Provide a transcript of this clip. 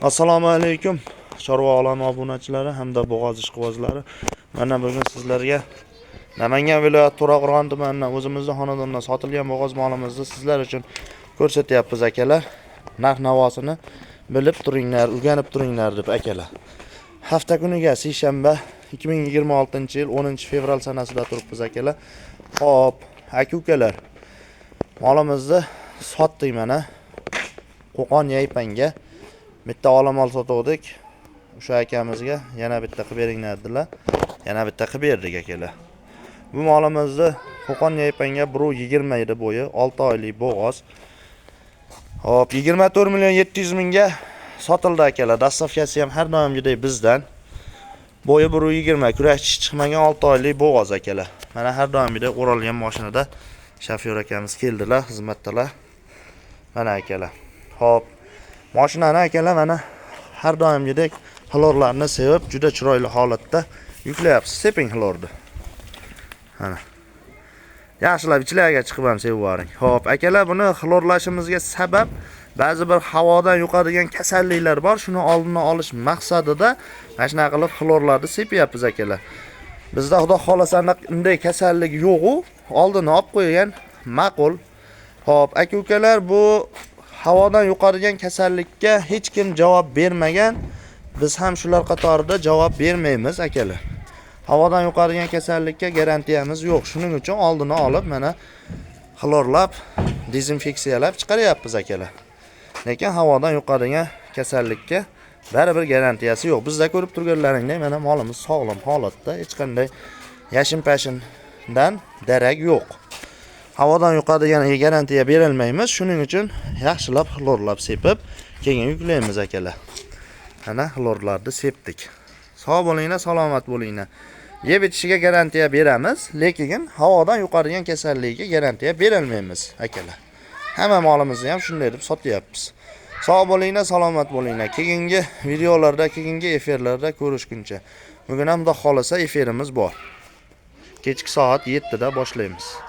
Assalomu alaykum chorva olami obunachilari hamda bo'g'oz ishqibozlari. Mana bugun sizlarga Namangan viloyati To'raqo'rg'on tumanidan o'zimizning xonadondan sotilgan bo'g'oz molimizni sizlar uchun ko'rsatyapmiz akalar. Narx-navosini bilib turinglar, o'rganib turinglar deb akalar. Hafta kuniga seshanba 2026-yil 10-fevral sanasida turibmiz akalar. Xo'p, aka-ukalar. Molimizni sotdik mana. Qo'qon Yaypanga bitta olamal sotuvdik. O'sha akamizga yana bitta qilib beringlar dedilar. Yana bitta qilib berdik akalar. Bu molimizni Qo'qon Yaypanga 1.20 edi bo'yi, 6 oylik bo'g'oz. Hop, 24.700.000 ga sotildi akalar. Dastavkasi ham har doimgidek bizdan. Bo'yi 1.20, kurashchi chiqmagan 6 oylik bo'g'oz akalar. Mana har doimgidek o'ralgan mashinada shofyor akamiz keldilar, xizmatdalar. Mana akalar. Hop, mashinani akalar mana har doimgidek xlorlarni sevib, juda chiroyli holatda yuklayapsiz. Seping xlorni. Mana. Yaxshilab ichlarga chiqib ham sevib yuboring. Hop, akalar, buni xlorlashimizga sabab ba'zi bir havodan yuqadigan kasalliklar bor. Shuni oldini olish maqsadida mana shunaqa qilib xlorlarni sepyapmiz akalar. Bizda xudo xolasa unday kasallik yo'q-u, oldini olib qo'ygan ma'qul. Hop, aka-ukalar, bu havodan yuqadigan kasallikka hech kim javob bermagan. Biz ham shular qatorida javob bermaymiz akalar. Havodan yuqadigan kasallikka garantiyamiz yo'q. Shuning uchun oldini olib mana xlorlab, dezinfeksiyalab chiqaryapmiz akalar. Lekin havodan yuqadigan kasallikka baribir garantiyasi yo'q. Bizda ko'rib turganlaringdek mana molimiz sog'lom holatda, hech qanday yashin-pashindan darak yo'q. Havodan yuqadigan garantiya berilmaymiz. Shuning uchun yaxshilab xlorlab sepib, keyin yuklaymiz akalar. Mana xlorlarni sepdik. Sog' bo'linglar, salomat bo'linglar. Yeb ichishga garantiya beramiz, lekin havodan yuqadigan kasallikka garantiya berilmaymiz akalar. Hamma molimizni ham shunday deb sotyapmiz. Sog' bo'linglar, salomat bo'linglar. Keyingi videolarda, keyingi efirlarda ko'rishguncha. Bugun ham xudo xolasa efirimiz bor. Kechki soat 7 da boshlaymiz.